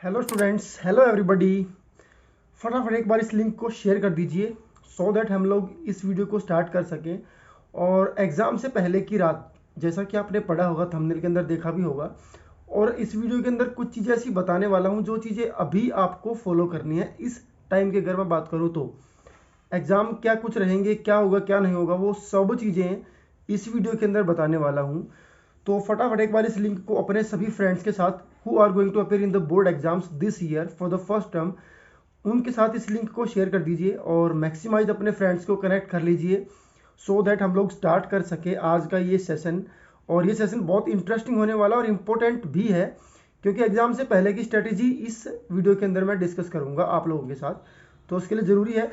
Hello students, hello everybody. फटाफट एक बार इस लिंक को शेयर कर दीजिए सो दैट हम लोग इस वीडियो को स्टार्ट कर सकें। और एग्ज़ाम से पहले की रात, जैसा कि आपने पढ़ा होगा, थंबनेल के अंदर देखा भी होगा, और इस वीडियो के अंदर कुछ चीज़ें ऐसी बताने वाला हूं जो चीज़ें अभी आपको फॉलो करनी है इस टाइम की। अगर मैं बात करूं तो एग्ज़ाम क्या कुछ रहेंगे, क्या होगा क्या नहीं होगा, वो सब चीज़ें इस वीडियो के अंदर बताने वाला हूँ। तो फटाफट एक बार इस लिंक को अपने सभी फ्रेंड्स के साथ who are going to appear in the board exams this year for the first term, उनके साथ इस लिंक को शेयर कर दीजिए और मैक्सिमाइज अपने फ्रेंड्स को कनेक्ट कर लीजिए सो दैट हम लोग स्टार्ट कर सके आज का ये सेशन। और ये सेशन बहुत इंटरेस्टिंग होने वाला और इम्पोर्टेंट भी है, क्योंकि एग्जाम से पहले की स्ट्रेटेजी इस वीडियो के अंदर मैं डिस्कस करूंगा आप लोगों के साथ। तो उसके लिए ज़रूरी है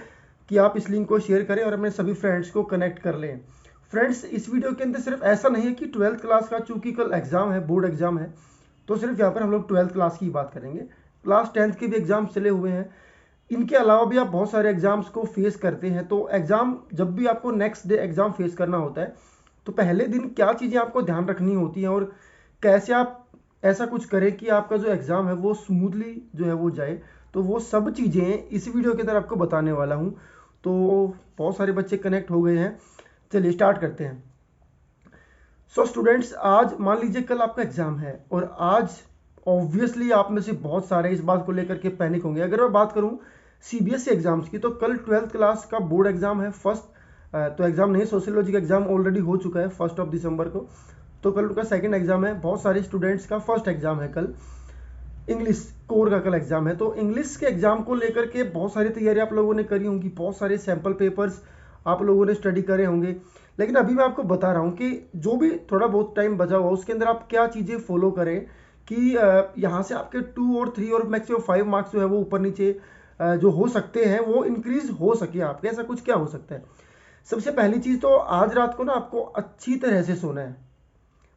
कि आप इस लिंक को शेयर करें और अपने सभी फ्रेंड्स को कनेक्ट कर लें। फ्रेंड्स, इस वीडियो के अंदर सिर्फ ऐसा नहीं है कि 12th क्लास का, चूंकि कल एग्जाम है, बोर्ड एग्जाम है, तो सिर्फ यहाँ पर हम लोग 12th क्लास की बात करेंगे। क्लास 10th के भी एग्जाम चले हुए हैं। इनके अलावा भी आप बहुत सारे एग्जाम्स को फेस करते हैं। तो एग्जाम, जब भी आपको नेक्स्ट डे एग्जाम फेस करना होता है, तो पहले दिन क्या चीज़ें आपको ध्यान रखनी होती हैं और कैसे आप ऐसा कुछ करें कि आपका जो एग्ज़ाम है वो स्मूथली जो है वो जाए, तो वो सब चीज़ें इस वीडियो के अंदर आपको बताने वाला हूँ। तो बहुत सारे बच्चे कनेक्ट हो गए हैं, चलिए स्टार्ट करते हैं। सो स्टूडेंट्स, आज मान लीजिए कल आपका एग्ज़ाम है और आज ऑब्वियसली आप में से बहुत सारे इस बात को लेकर के पैनिक होंगे। अगर मैं बात करूं सीबीएसई एग्जाम्स की, तो कल 12th क्लास का बोर्ड एग्जाम है फर्स्ट। तो एग्जाम नहीं, सोशियोलॉजी का एग्जाम ऑलरेडी हो चुका है 1 दिसंबर को। तो कल उनका सेकंड एग्जाम है। बहुत सारे स्टूडेंट्स का फर्स्ट एग्जाम है कल। इंग्लिश कोर का कल एग्जाम है। तो इंग्लिश के एग्जाम को लेकर के बहुत सारी तैयारी आप लोगों ने करी होंगी, बहुत सारे सैम्पल पेपर्स आप लोगों ने स्टडी करे होंगे। लेकिन अभी मैं आपको बता रहा हूँ कि जो भी थोड़ा बहुत टाइम बचा हुआ उसके अंदर आप क्या चीज़ें फॉलो करें कि यहाँ से आपके 2 और 3 और मैक्सिमम 5 मार्क्स जो है वो ऊपर नीचे जो हो सकते हैं वो इंक्रीज हो सके आपके। ऐसा कुछ क्या हो सकता है? सबसे पहली चीज़ तो आज रात को ना आपको अच्छी तरह से सोना है।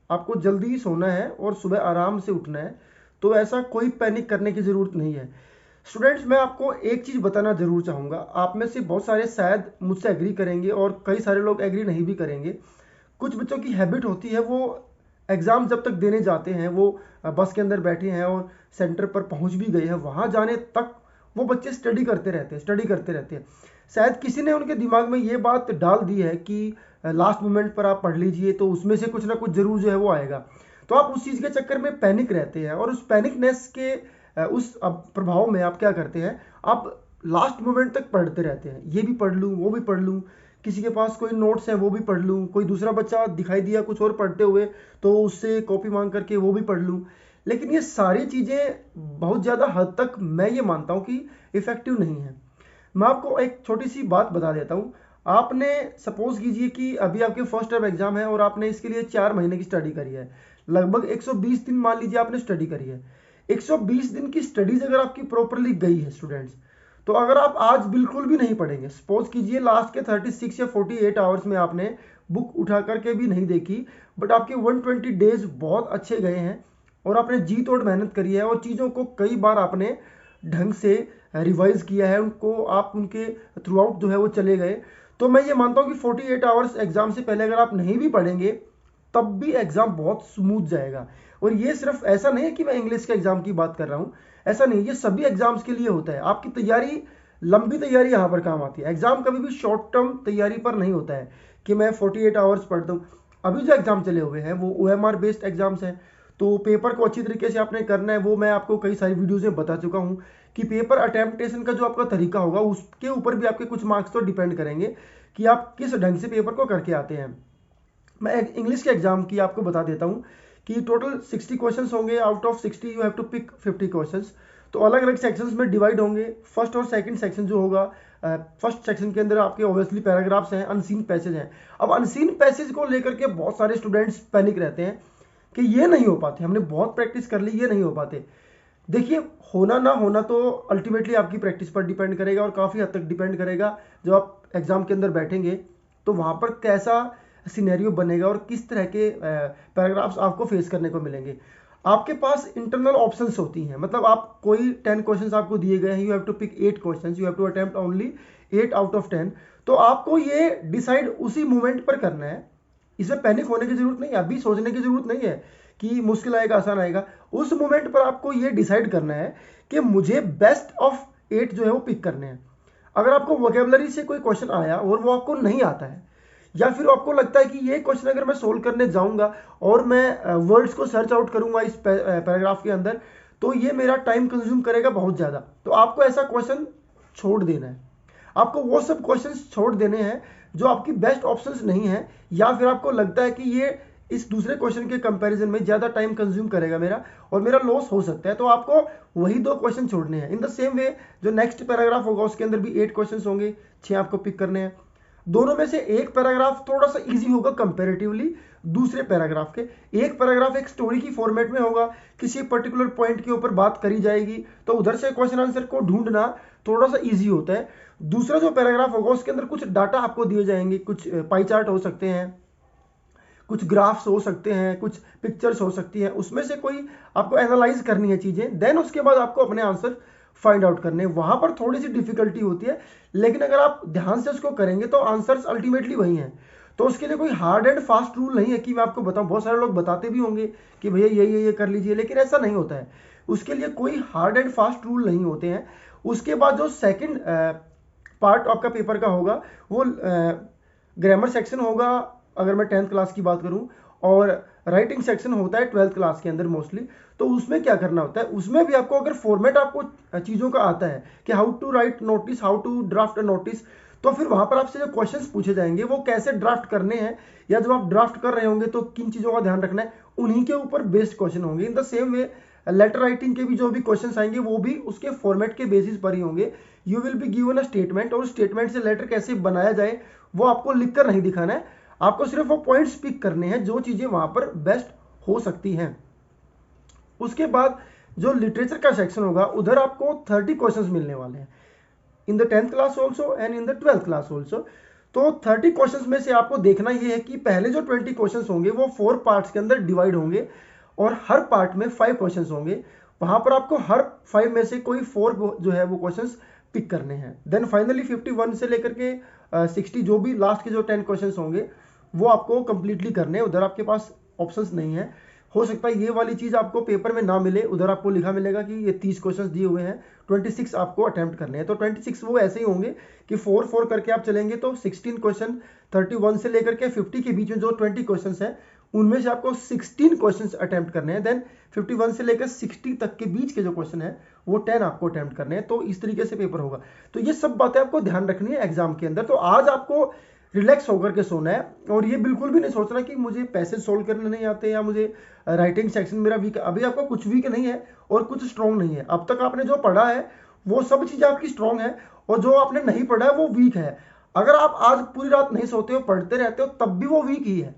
आपको जल्दी सोना है और सुबह आराम से उठना है। तो ऐसा कोई पैनिक करने की ज़रूरत नहीं है। स्टूडेंट्स, मैं आपको एक चीज़ बताना ज़रूर चाहूँगा। आप में से बहुत सारे शायद मुझसे एग्री करेंगे और कई सारे लोग एग्री नहीं भी करेंगे। कुछ बच्चों की हैबिट होती है, वो एग्ज़ाम जब तक देने जाते हैं, वो बस के अंदर बैठे हैं और सेंटर पर पहुंच भी गए हैं, वहाँ जाने तक वो बच्चे स्टडी करते रहते हैं, स्टडी करते रहते हैं। शायद किसी ने उनके दिमाग में ये बात डाल दी है कि लास्ट मोमेंट पर आप पढ़ लीजिए तो उसमें से कुछ ना कुछ ज़रूर जो है वो आएगा। तो आप उस चीज़ के चक्कर में पैनिक रहते हैं और उस पैनिकनेस के उस प्रभाव में आप क्या करते हैं, आप लास्ट मोमेंट तक पढ़ते रहते हैं। ये भी पढ़ लूँ, वो भी पढ़ लूँ, किसी के पास कोई नोट्स हैं वो भी पढ़ लूँ, कोई दूसरा बच्चा दिखाई दिया कुछ और पढ़ते हुए तो उससे कॉपी मांग करके वो भी पढ़ लूँ। लेकिन ये सारी चीज़ें बहुत ज़्यादा हद तक मैं ये मानता हूँ कि इफ़ेक्टिव नहीं है। मैं आपको एक छोटी सी बात बता देता हूँ। आपने सपोज कीजिए कि अभी आपके फर्स्ट टर्म एग्जाम है और आपने इसके लिए 4 महीने की स्टडी करी है। लगभग 120 दिन मान लीजिए आपने स्टडी करी है। 120 दिन की स्टडीज अगर आपकी प्रॉपरली गई है स्टूडेंट्स, तो अगर आप आज बिल्कुल भी नहीं पढ़ेंगे, सपोज कीजिए लास्ट के 36 या 48 आवर्स में आपने बुक उठा करके भी नहीं देखी, बट आपके 120 डेज बहुत अच्छे गए हैं और आपने जी तोड़ मेहनत करी है और चीज़ों को कई बार आपने ढंग से रिवाइज किया है, उनको आप उनके थ्रू आउट जो है वो चले गए, तो मैं ये मानता हूँ कि 48 आवर्स एग्जाम से पहले अगर आप नहीं भी पढ़ेंगे तब भी एग्जाम बहुत स्मूथ जाएगा। और ये सिर्फ ऐसा नहीं है कि मैं इंग्लिश के एग्जाम की बात कर रहा हूँ, ऐसा नहीं, ये सभी एग्जाम्स के लिए होता है। आपकी तैयारी, लंबी तैयारी यहाँ पर काम आती है। एग्जाम कभी भी शॉर्ट टर्म तैयारी पर नहीं होता है कि मैं 48 आवर्स पढ़ दूँ। अभी जो एग्जाम चले हुए हैं वो OMR बेस्ड एग्जाम्स हैं, तो पेपर को अच्छी तरीके से आपने करना है। वो मैं आपको कई सारी वीडियोज़ में बता चुका हूँ कि पेपर अटेम्प्टेशन का जो आपका तरीका होगा उसके ऊपर भी आपके कुछ मार्क्स तो डिपेंड करेंगे कि आप किस ढंग से पेपर को करके आते हैं। मैं इंग्लिश के एग्जाम की आपको बता देता हूँ कि टोटल 60 क्वेश्चंस होंगे। Out of 60 you have to pick 50 questions. तो अलग अलग सेक्शंस में डिवाइड होंगे। फर्स्ट और सेकंड सेक्शन जो होगा, फर्स्ट सेक्शन के अंदर आपके ऑब्वियसली पैराग्राफ्स हैं, अनसीन पैसेज हैं। अब अनसीन पैसेज को लेकर के बहुत सारे स्टूडेंट्स पैनिक रहते हैं कि ये नहीं हो पाते, हमने बहुत प्रैक्टिस कर ली, ये नहीं हो पाते। देखिए, होना ना होना तो अल्टीमेटली आपकी प्रैक्टिस पर डिपेंड करेगा और काफ़ी हद तक डिपेंड करेगा। जब आप एग्जाम के अंदर बैठेंगे तो वहाँ पर कैसा सिनेरियो बनेगा और किस तरह के पैराग्राफ्स आपको फेस करने को मिलेंगे। आपके पास इंटरनल ऑप्शंस होती हैं, मतलब आप कोई 10 क्वेश्चंस आपको दिए गए हैं, you have to pick 8 questions, you have to attempt only 8 out of 10। तो आपको ये डिसाइड उसी मोमेंट पर करना है। इसमें पैनिक होने की जरूरत नहीं है, अभी सोचने की जरूरत नहीं है कि मुश्किल आएगा आसान आएगा, उस मोमेंट पर आपको ये डिसाइड करना है कि मुझे बेस्ट ऑफ 8 जो है वो पिक करने हैं। अगर आपको वोकेबलरी से कोई क्वेश्चन आया और वो आपको नहीं आता है, या फिर आपको लगता है कि ये क्वेश्चन अगर मैं सोल्व करने जाऊंगा और मैं वर्ड्स को सर्च आउट करूंगा इस पैराग्राफ के अंदर, तो ये मेरा टाइम कंज्यूम करेगा बहुत ज़्यादा, तो आपको ऐसा क्वेश्चन छोड़ देना है। आपको वो सब क्वेश्चंस छोड़ देने हैं जो आपकी बेस्ट ऑप्शंस नहीं है, या फिर आपको लगता है कि ये इस दूसरे क्वेश्चन के कंपैरिजन में ज़्यादा टाइम कंज्यूम करेगा मेरा और मेरा लॉस हो सकता है, तो आपको वही 2 क्वेश्चन छोड़ने हैं। इन द सेम वे जो नेक्स्ट पैराग्राफ होगा उसके अंदर भी 8 क्वेश्चन होंगे, 6 आपको पिक करने हैं। दोनों में से एक पैराग्राफ थोड़ा सा इजी होगा कंपैरेटिवली दूसरे पैराग्राफ के। एक पैराग्राफ एक स्टोरी की फॉर्मेट में होगा, किसी पर्टिकुलर पॉइंट के ऊपर बात करी जाएगी, तो उधर से क्वेश्चन आंसर को ढूंढना थोड़ा सा इजी होता है। दूसरा जो पैराग्राफ होगा उसके अंदर कुछ डाटा आपको दिए जाएंगे, कुछ पाई चार्ट हो सकते हैं, कुछ ग्राफ्स हो सकते हैं, कुछ पिक्चर्स हो सकती हैं, उसमें से कोई आपको एनालाइज करनी है चीज़ें, देन उसके बाद आपको अपने आंसर फाइंड आउट करने। वहां पर थोड़ी सी डिफिकल्टी होती है, लेकिन अगर आप ध्यान से उसको करेंगे तो आंसर्स अल्टीमेटली वही हैं। तो उसके लिए कोई हार्ड एंड फास्ट रूल नहीं है कि मैं आपको बताऊं। बहुत सारे लोग बताते भी होंगे कि भैया ये कर लीजिए, लेकिन ऐसा नहीं होता है। उसके लिए कोई हार्ड एंड फास्ट रूल नहीं होते हैं। उसके बाद जो सेकंड पार्ट आपका पेपर का होगा वो ग्रामर सेक्शन होगा, अगर मैं 10th क्लास की बात करूं, और राइटिंग सेक्शन होता है 12th क्लास के अंदर मोस्टली। तो उसमें क्या करना होता है, उसमें भी आपको अगर फॉर्मेट आपको चीज़ों का आता है कि how to write notice, how to draft a notice, तो फिर वहां पर आपसे जो क्वेश्चंस पूछे जाएंगे वो कैसे ड्राफ्ट करने हैं, या जब आप ड्राफ्ट कर रहे होंगे तो किन चीज़ों का ध्यान रखना है, उन्हीं के ऊपर बेस्ड क्वेश्चन होंगे। In the same way letter writing के भी जो भी क्वेश्चंस आएंगे वो भी उसके फॉर्मेट के बेसिस पर ही होंगे। You will be given a statement, और स्टेटमेंट से लेटर कैसे बनाया जाए वो आपको लिखकर नहीं दिखाना है, आपको सिर्फ वो पॉइंट्स पिक करने हैं जो चीज़ें वहां पर बेस्ट हो सकती हैं। उसके बाद जो लिटरेचर का सेक्शन होगा उधर आपको 30 क्वेश्चंस मिलने वाले हैं, in the 10th class also and in the 12th class also. तो 30 क्वेश्चंस में से आपको देखना ये है कि पहले जो 20 क्वेश्चंस होंगे वो 4 पार्ट्स के अंदर डिवाइड होंगे, और हर पार्ट में 5 क्वेश्चंस होंगे। वहां पर आपको हर 5 में से कोई 4 जो है वो क्वेश्चंस पिक करने हैं। देन फाइनली 51 से लेकर के 60 जो भी लास्ट के जो 10 क्वेश्चंस होंगे वो आपको कंप्लीटली करने हैं। उधर आपके पास ऑप्शंस नहीं है। हो सकता है ये वाली चीज़ आपको पेपर में ना मिले, उधर आपको लिखा मिलेगा कि ये 30 क्वेश्चंस दिए हुए हैं, 26 आपको अटेम्प्ट करने हैं। तो 26 वो ऐसे ही होंगे कि 4 करके आप चलेंगे तो 16 क्वेश्चन 31 से लेकर के 50 के बीच में जो 20 क्वेश्चंस हैं उनमें से आपको 16 क्वेश्चंस अटेम्प्ट करने हैं। देन 51 से लेकर 60 तक के बीच के जो क्वेश्चन है वो 10 आपको अटेम्प्ट करने हैं। तो इस तरीके से पेपर होगा। तो ये सब बातें आपको ध्यान रखनी है एग्जाम के अंदर। तो आज आपको रिलैक्स होकर के सोना है, और ये बिल्कुल भी नहीं सोचना कि मुझे पैसेज सोल्व करने नहीं आते या मुझे राइटिंग सेक्शन मेरा वीक है। अभी आपको कुछ वीक नहीं है और कुछ स्ट्रॉन्ग नहीं है। अब तक आपने जो पढ़ा है वो सब चीज़ें आपकी स्ट्रॉन्ग है, और जो आपने नहीं पढ़ा है वो वीक है। अगर आप आज पूरी रात नहीं सोते हो, पढ़ते रहते हो, तब भी वो वीक ही है।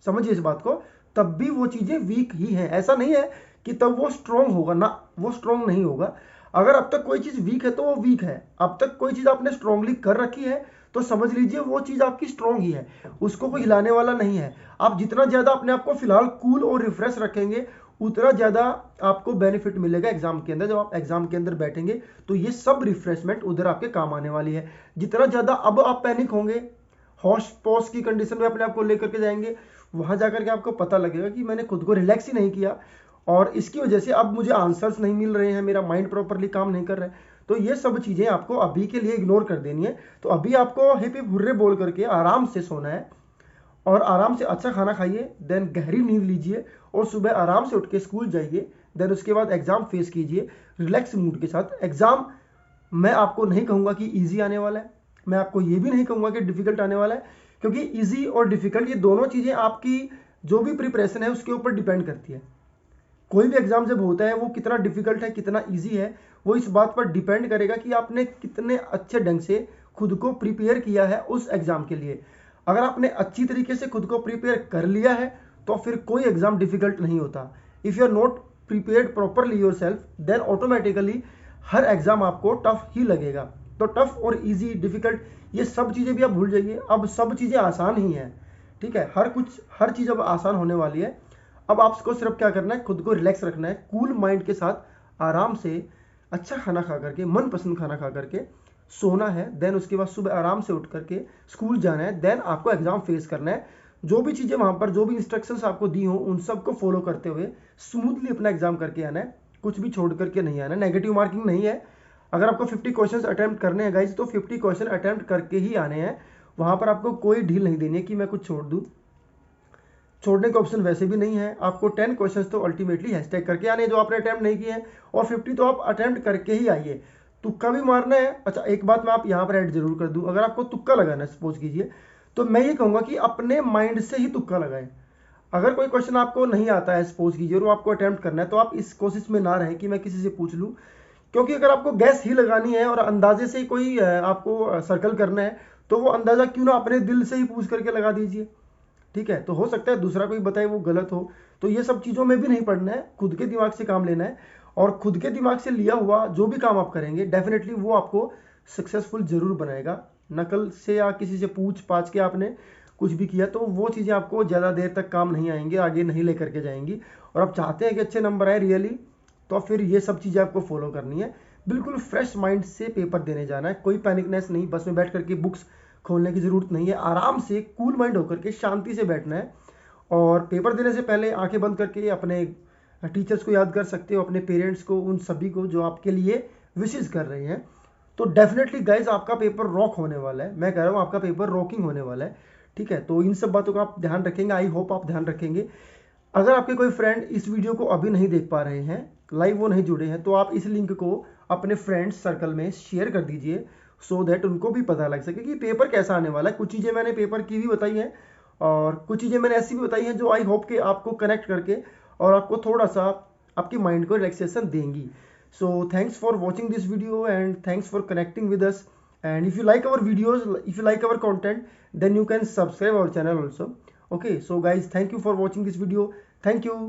समझिए इस बात को, तब भी वो चीज़ें वीक ही हैं। ऐसा नहीं है कि तब वो स्ट्रॉन्ग होगा ना, वो स्ट्रॉन्ग नहीं होगा। अगर अब तक कोई चीज़ वीक है तो वो वीक है। अब तक कोई चीज़ आपने स्ट्रांगली कर रखी है तो समझ लीजिए वो चीज़ आपकी स्ट्रांग ही है, उसको कोई हिलाने वाला नहीं है। आप जितना ज़्यादा अपने आप को फिलहाल कूल और रिफ्रेश रखेंगे उतना ज़्यादा आपको बेनिफिट मिलेगा एग्जाम के अंदर। जब आप एग्जाम के अंदर बैठेंगे तो ये सब रिफ्रेशमेंट उधर आपके काम आने वाली है। जितना ज़्यादा अब आप पैनिक होंगे, होश पॉज की कंडीशन में अपने आप को लेकर के जाएंगे, वहाँ जाकर के आपको पता लगेगा कि मैंने खुद को रिलैक्स ही नहीं किया और इसकी वजह से अब मुझे आंसर्स नहीं मिल रहे हैं, मेरा माइंड प्रॉपरली काम नहीं कर रहा है। तो ये सब चीज़ें आपको अभी के लिए इग्नोर कर देनी है। तो अभी आपको हिप हिप हुर्रे बोल करके आराम से सोना है, और आराम से अच्छा खाना खाइए, देन गहरी नींद लीजिए, और सुबह आराम से उठ के स्कूल जाइए। देन उसके बाद एग्ज़ाम फेस कीजिए रिलैक्स मूड के साथ। एग्ज़ाम मैं आपको नहीं कहूँगा कि ईजी आने वाला है, मैं आपको ये भी नहीं कहूँगा कि डिफ़िकल्ट आने वाला है, क्योंकि ईजी और डिफ़िकल्ट ये दोनों चीज़ें आपकी जो भी प्रिपरेशन है उसके ऊपर डिपेंड करती है। कोई भी एग्जाम जब होता है वो कितना डिफिकल्ट है कितना इजी है वो इस बात पर डिपेंड करेगा कि आपने कितने अच्छे ढंग से खुद को प्रिपेयर किया है उस एग्जाम के लिए। अगर आपने अच्छी तरीके से खुद को प्रिपेयर कर लिया है तो फिर कोई एग्जाम डिफिकल्ट नहीं होता। If you are not prepared properly your self then automatically her exam आपको टफ ही लगेगा। तो टफ और ईजी डिफिकल्ट ये सब चीज़ें भी आप भूल जाइए, अब सब चीज़ें आसान ही हैं। ठीक है, हर चीज़ अब आसान होने वाली है। अब आपको सिर्फ क्या करना है, खुद को रिलैक्स रखना है, कूल माइंड के साथ आराम से अच्छा खाना खा करके, मनपसंद खाना खा करके सोना है। देन उसके बाद सुबह आराम से उठ करके स्कूल जाना है। देन आपको एग्जाम फेस करना है। जो भी चीज़ें वहाँ पर, जो भी इंस्ट्रक्शंस आपको दी हो, उन सबको फॉलो करते हुए स्मूथली अपना एग्जाम करके आना है, कुछ भी छोड़ करके नहीं आना। नेगेटिव मार्किंग नहीं है। अगर आपको 50 क्वेश्चन अटैम्प्ट करने हैं गाइज, तो 50 क्वेश्चन अटैम्प्ट करके ही आने हैं। वहाँ पर आपको कोई ढील नहीं देनी है कि मैं कुछ छोड़ दूँ। छोड़ने का ऑप्शन वैसे भी नहीं है। आपको 10 क्वेश्चंस तो अल्टीमेटली हैशटैग करके आने हैं जो आपने अटैम्प्ट नहीं किए हैं, और 50 तो आप अटैम्प्ट करके ही आइए। तुक्का भी मारना है। अच्छा, एक बात मैं आप यहाँ पर ऐड जरूर कर दूँ, अगर आपको तुक्का लगाना है सपोज कीजिए, तो मैं ये कहूँगा कि अपने माइंड से ही तुक्का लगाएं। अगर कोई क्वेश्चन आपको नहीं आता है सपोज कीजिए और वो आपको अटैम्प्ट करना है, तो आप इस कोशिश में ना रहें कि मैं किसी से पूछ लूँ, क्योंकि अगर आपको गैस ही लगानी है और अंदाजे से कोई आपको सर्कल करना है, तो वो अंदाजा क्यों ना अपने दिल से ही पूछ करके लगा दीजिए। ठीक है, तो हो सकता है दूसरा कोई बताए वो गलत हो, तो ये सब चीज़ों में भी नहीं पड़ना है, खुद के दिमाग से काम लेना है। और खुद के दिमाग से लिया हुआ जो भी काम आप करेंगे, डेफिनेटली वो आपको सक्सेसफुल जरूर बनाएगा। नकल से या किसी से पूछ पाछ के आपने कुछ भी किया, तो वो चीज़ें आपको ज़्यादा देर तक काम नहीं आएंगे, आगे नहीं लेकर के जाएंगी। और आप चाहते हैं कि अच्छे नंबर आए रियली, तो फिर ये सब चीज़ें आपको फॉलो करनी है। बिल्कुल फ्रेश माइंड से पेपर देने जाना है, कोई पैनिकनेस नहीं, बस में बैठ करके बुक्स खोलने की ज़रूरत नहीं है। आराम से कूल माइंड होकर के शांति से बैठना है। और पेपर देने से पहले आंखें बंद करके अपने टीचर्स को याद कर सकते हो, अपने पेरेंट्स को, उन सभी को जो आपके लिए विशेष कर रहे हैं। तो डेफिनेटली गाइज आपका पेपर रॉक होने वाला है। मैं कह रहा हूँ आपका पेपर रॉकिंग होने वाला है। ठीक है, तो इन सब बातों का आप ध्यान रखेंगे, आई होप आप ध्यान रखेंगे। अगर आपके कोई फ्रेंड इस वीडियो को अभी नहीं देख पा रहे हैं, लाइव वो नहीं जुड़े हैं, तो आप इस लिंक को अपने फ्रेंड्स सर्कल में शेयर कर दीजिए, सो दैट उनको भी पता लग सके कि पेपर कैसा आने वाला है। कुछ चीज़ें मैंने पेपर की भी बताई हैं, और कुछ चीज़ें मैंने ऐसी भी बताई हैं जो आई होप कि आपको कनेक्ट करके और आपको थोड़ा सा आपकी माइंड को रिलैक्सेशन देंगी। So thanks for watching this video and thanks for connecting with us. And if you like our videos, if you like our content, then you can subscribe our channel also. Okay, so guys, thank you for watching this video. Thank you.